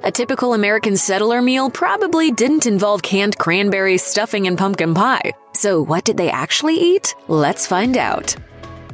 A typical American settler meal probably didn't involve canned cranberries, stuffing, and pumpkin pie. So what did they actually eat? Let's find out.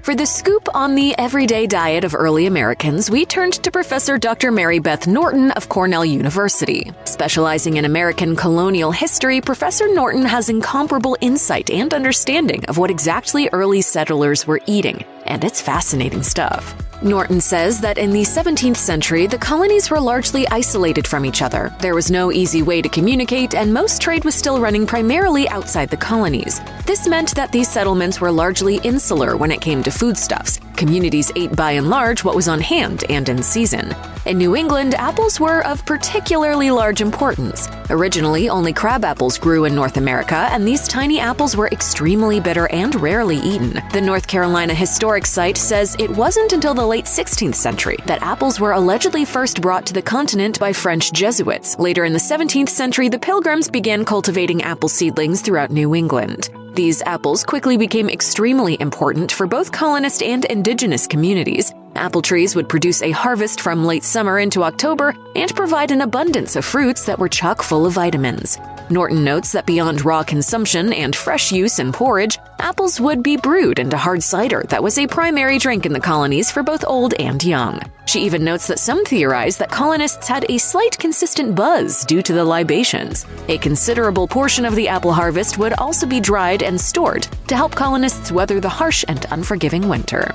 For the scoop on the everyday diet of early Americans, we turned to Professor Dr. Mary Beth Norton of Cornell University. Specializing in American colonial history, Professor Norton has incomparable insight and understanding of what exactly early settlers were eating, and it's fascinating stuff. Norton says that in the 17th century, the colonies were largely isolated from each other. There was no easy way to communicate, and most trade was still running primarily outside the colonies. This meant that these settlements were largely insular when it came to foodstuffs. Communities ate by and large what was on hand and in season. In New England, apples were of particularly large importance. Originally, only crab apples grew in North America, and these tiny apples were extremely bitter and rarely eaten. The North Carolina Historic Site says it wasn't until the late 16th century that apples were allegedly first brought to the continent by French Jesuits. Later in the 17th century, the Pilgrims began cultivating apple seedlings throughout New England. These apples quickly became extremely important for both colonist and indigenous communities. Apple trees would produce a harvest from late summer into October and provide an abundance of fruits that were chock full of vitamins. Norton notes that beyond raw consumption and fresh use in porridge, apples would be brewed into hard cider that was a primary drink in the colonies for both old and young. She even notes that some theorize that colonists had a slight consistent buzz due to the libations. A considerable portion of the apple harvest would also be dried and stored to help colonists weather the harsh and unforgiving winter.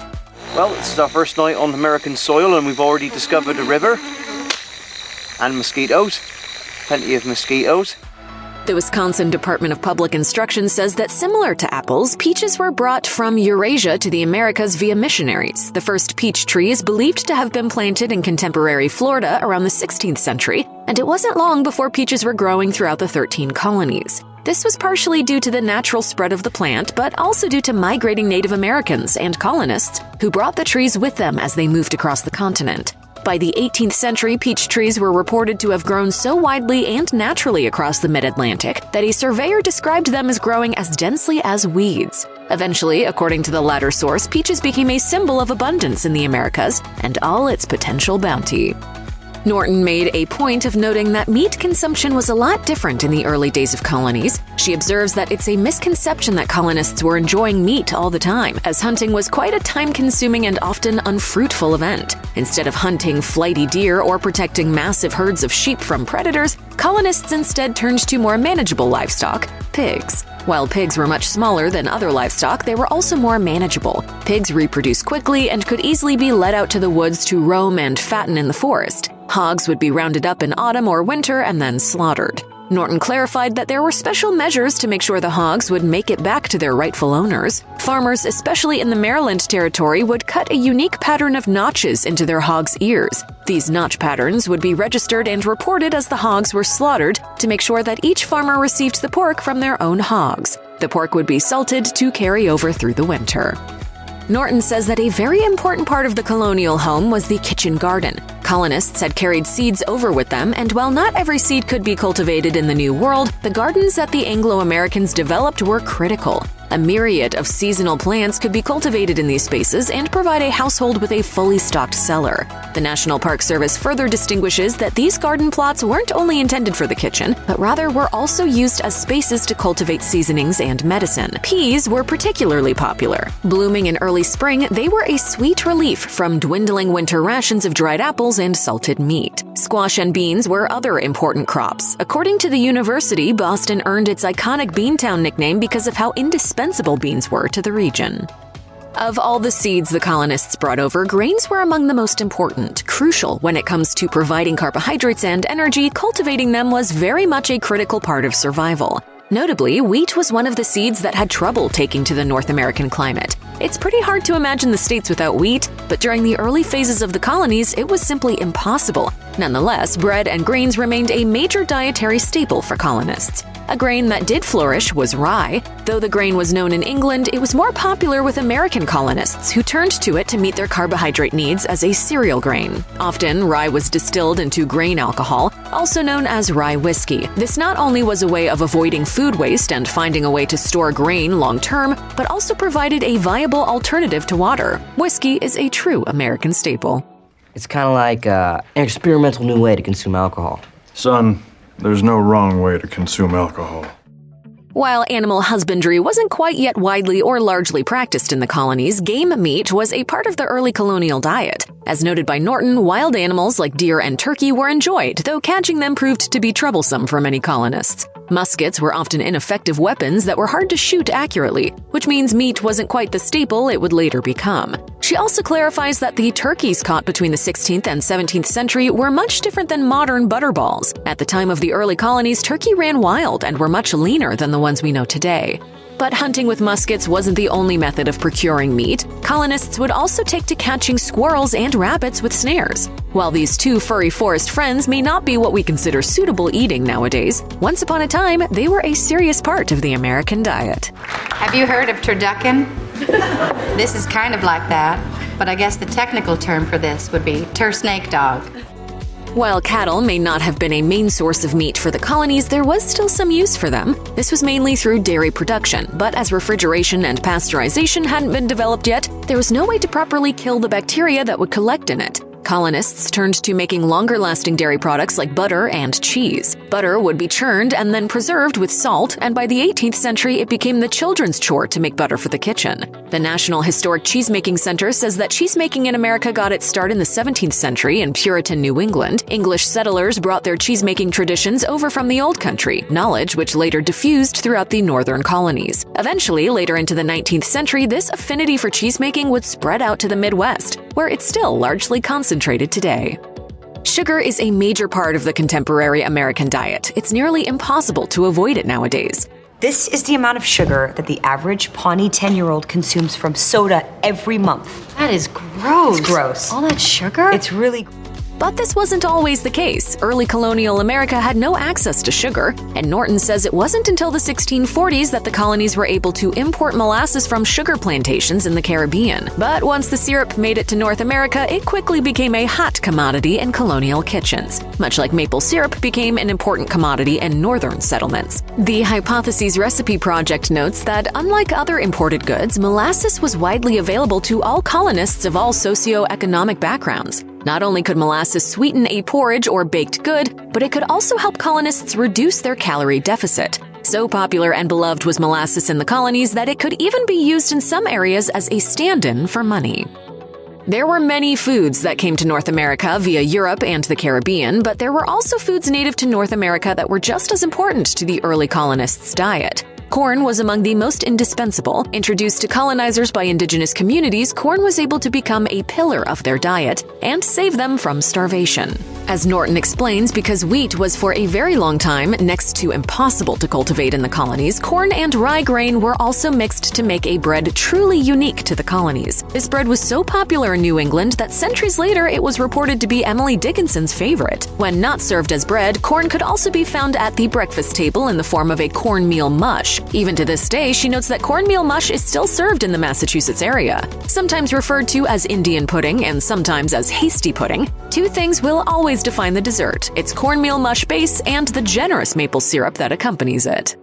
Well, this is our first night on American soil, and we've already discovered a river and mosquitoes. Plenty of mosquitoes. The Wisconsin Department of Public Instruction says that similar to apples, peaches were brought from Eurasia to the Americas via missionaries. The first peach tree is believed to have been planted in contemporary Florida around the 16th century, and it wasn't long before peaches were growing throughout the 13 colonies. This was partially due to the natural spread of the plant, but also due to migrating Native Americans and colonists who brought the trees with them as they moved across the continent. By the 18th century, peach trees were reported to have grown so widely and naturally across the mid-Atlantic that a surveyor described them as growing as densely as weeds. Eventually, according to the latter source, peaches became a symbol of abundance in the Americas and all its potential bounty. Norton made a point of noting that meat consumption was a lot different in the early days of colonies. She observes that it's a misconception that colonists were enjoying meat all the time, as hunting was quite a time-consuming and often unfruitful event. Instead of hunting flighty deer or protecting massive herds of sheep from predators, colonists instead turned to more manageable livestock, pigs. While pigs were much smaller than other livestock, they were also more manageable. Pigs reproduced quickly and could easily be let out to the woods to roam and fatten in the forest. Hogs would be rounded up in autumn or winter and then slaughtered. Norton clarified that there were special measures to make sure the hogs would make it back to their rightful owners. Farmers, especially in the Maryland territory, would cut a unique pattern of notches into their hogs' ears. These notch patterns would be registered and reported as the hogs were slaughtered to make sure that each farmer received the pork from their own hogs. The pork would be salted to carry over through the winter. Norton says that a very important part of the colonial home was the kitchen garden. Colonists had carried seeds over with them, and while not every seed could be cultivated in the New World, the gardens that the Anglo-Americans developed were critical. A myriad of seasonal plants could be cultivated in these spaces and provide a household with a fully stocked cellar. The National Park Service further distinguishes that these garden plots weren't only intended for the kitchen, but rather were also used as spaces to cultivate seasonings and medicine. Peas were particularly popular. Blooming in early spring, they were a sweet relief from dwindling winter rations of dried apples and salted meat. Squash and beans were other important crops. According to the university, Boston earned its iconic Beantown nickname because of how indispensable beans were to the region. Of all the seeds the colonists brought over, grains were among the most important. Crucial when it comes to providing carbohydrates and energy, cultivating them was very much a critical part of survival. Notably, wheat was one of the seeds that had trouble taking to the North American climate. It's pretty hard to imagine the states without wheat, but during the early phases of the colonies, it was simply impossible. Nonetheless, bread and grains remained a major dietary staple for colonists. A grain that did flourish was rye. Though the grain was known in England, it was more popular with American colonists who turned to it to meet their carbohydrate needs as a cereal grain. Often, rye was distilled into grain alcohol, also known as rye whiskey. This not only was a way of avoiding food waste and finding a way to store grain long-term, but also provided a viable alternative to water. Whiskey is a true American staple. It's kind of like an experimental new way to consume alcohol. Son, there's no wrong way to consume alcohol. While animal husbandry wasn't quite yet widely or largely practiced in the colonies, game meat was a part of the early colonial diet. As noted by Norton, wild animals like deer and turkey were enjoyed, though catching them proved to be troublesome for many colonists. Muskets were often ineffective weapons that were hard to shoot accurately, which means meat wasn't quite the staple it would later become. She also clarifies that the turkeys caught between the 16th and 17th century were much different than modern butterballs. At the time of the early colonies, turkey ran wild and were much leaner than the ones we know today. But hunting with muskets wasn't the only method of procuring meat. Colonists would also take to catching squirrels and rabbits with snares. While these two furry forest friends may not be what we consider suitable eating nowadays, once upon a time, they were a serious part of the American diet. Have you heard of turducken? This is kind of like that, but I guess the technical term for this would be snake dog. While cattle may not have been a main source of meat for the colonies, there was still some use for them. This was mainly through dairy production, but as refrigeration and pasteurization hadn't been developed yet, there was no way to properly kill the bacteria that would collect in it. Colonists turned to making longer-lasting dairy products like butter and cheese. Butter would be churned and then preserved with salt, and by the 18th century, it became the children's chore to make butter for the kitchen. The National Historic Cheesemaking Center says that cheesemaking in America got its start in the 17th century in Puritan New England. English settlers brought their cheesemaking traditions over from the Old Country, knowledge which later diffused throughout the northern colonies. Eventually, later into the 19th century, this affinity for cheesemaking would spread out to the Midwest, where it's still largely concentrated today. Sugar is a major part of the contemporary American diet. It's nearly impossible to avoid it nowadays. This is the amount of sugar that the average Pawnee 10-year-old consumes from soda every month. That is gross. It's gross. All that sugar? It's really... But this wasn't always the case. Early colonial America had no access to sugar, and Norton says it wasn't until the 1640s that the colonies were able to import molasses from sugar plantations in the Caribbean. But once the syrup made it to North America, it quickly became a hot commodity in colonial kitchens, much like maple syrup became an important commodity in northern settlements. The Hypotheses Recipe Project notes that, unlike other imported goods, molasses was widely available to all colonists of all socioeconomic backgrounds. Not only could molasses sweeten a porridge or baked good, but it could also help colonists reduce their calorie deficit. So popular and beloved was molasses in the colonies that it could even be used in some areas as a stand-in for money. There were many foods that came to North America via Europe and the Caribbean, but there were also foods native to North America that were just as important to the early colonists' diet. Corn was among the most indispensable. Introduced to colonizers by indigenous communities, corn was able to become a pillar of their diet and save them from starvation. As Norton explains, because wheat was for a very long time next to impossible to cultivate in the colonies, corn and rye grain were also mixed to make a bread truly unique to the colonies. This bread was so popular in New England that centuries later it was reported to be Emily Dickinson's favorite. When not served as bread, corn could also be found at the breakfast table in the form of a cornmeal mush. Even to this day, she notes that cornmeal mush is still served in the Massachusetts area. Sometimes referred to as Indian pudding and sometimes as hasty pudding, two things will always define the dessert: its cornmeal mush base and the generous maple syrup that accompanies it.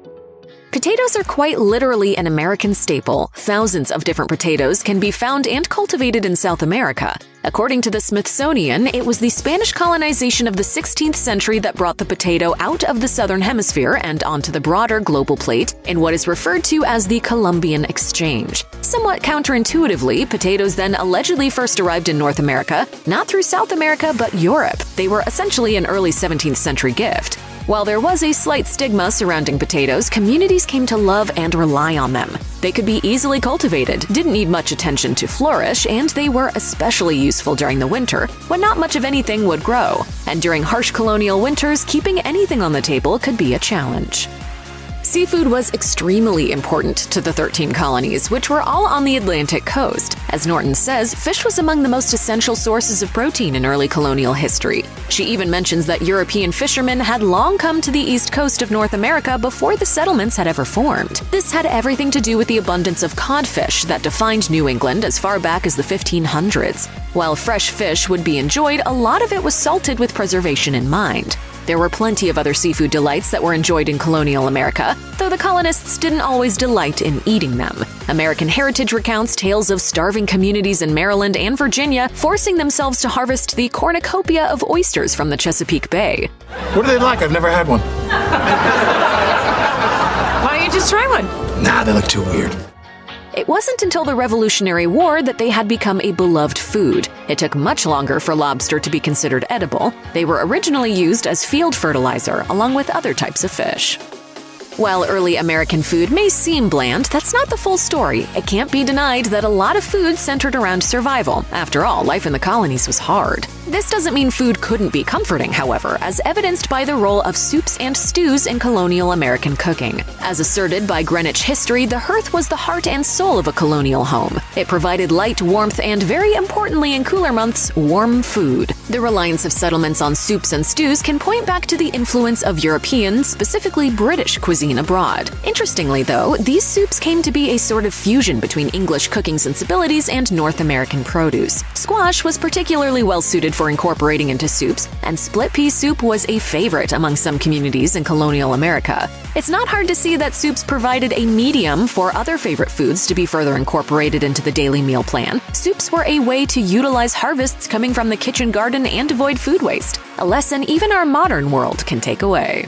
Potatoes are quite literally an American staple. Thousands of different potatoes can be found and cultivated in South America. According to the Smithsonian, it was the Spanish colonization of the 16th century that brought the potato out of the southern hemisphere and onto the broader global plate in what is referred to as the Columbian Exchange. Somewhat counterintuitively, potatoes then allegedly first arrived in North America, not through South America but Europe. They were essentially an early 17th century gift. While there was a slight stigma surrounding potatoes, communities came to love and rely on them. They could be easily cultivated, didn't need much attention to flourish, and they were especially useful during the winter, when not much of anything would grow. And during harsh colonial winters, keeping anything on the table could be a challenge. Seafood was extremely important to the 13 colonies, which were all on the Atlantic coast. As Norton says, fish was among the most essential sources of protein in early colonial history. She even mentions that European fishermen had long come to the east coast of North America before the settlements had ever formed. This had everything to do with the abundance of codfish that defined New England as far back as the 1500s. While fresh fish would be enjoyed, a lot of it was salted with preservation in mind. There were plenty of other seafood delights that were enjoyed in colonial America, though the colonists didn't always delight in eating them. American Heritage recounts tales of starving starving communities in Maryland and Virginia, forcing themselves to harvest the cornucopia of oysters from the Chesapeake Bay. What are they like? I've never had one. Why don't you just try one? Nah, they look too weird. It wasn't until the Revolutionary War that they had become a beloved food. It took much longer for lobster to be considered edible. They were originally used as field fertilizer, along with other types of fish. While early American food may seem bland, that's not the full story. It can't be denied that a lot of food centered around survival. After all, life in the colonies was hard. This doesn't mean food couldn't be comforting, however, as evidenced by the role of soups and stews in colonial American cooking. As asserted by Greenwich history, the hearth was the heart and soul of a colonial home. It provided light, warmth, and very importantly in cooler months, warm food. The reliance of settlements on soups and stews can point back to the influence of European, specifically British cuisine abroad. Interestingly, though, these soups came to be a sort of fusion between English cooking sensibilities and North American produce. Squash was particularly well suited for incorporating into soups, and split pea soup was a favorite among some communities in colonial America. It's not hard to see that soups provided a medium for other favorite foods to be further incorporated into the daily meal plan. Soups were a way to utilize harvests coming from the kitchen garden and avoid food waste, a lesson even our modern world can take away.